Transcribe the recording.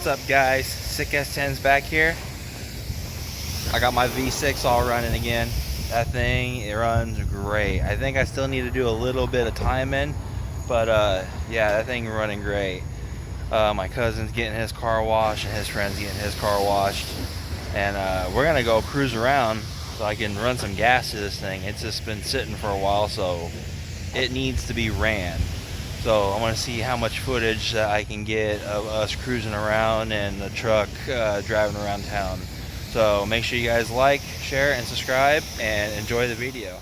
What's up, guys? Sick S10's back here. I got my V6 all running again. That thing, it runs great. I think I still need to do a little bit of timing, but yeah, that thing running great. My cousin's getting his car washed and his friend's getting his car washed, and we're gonna go cruise around so I can run some gas to this thing. It's just been sitting for a while, so it needs to be ran. So I want to see how much footage that I can get of us cruising around and the truck driving around town. So make sure you guys like, share, and subscribe, and enjoy the video.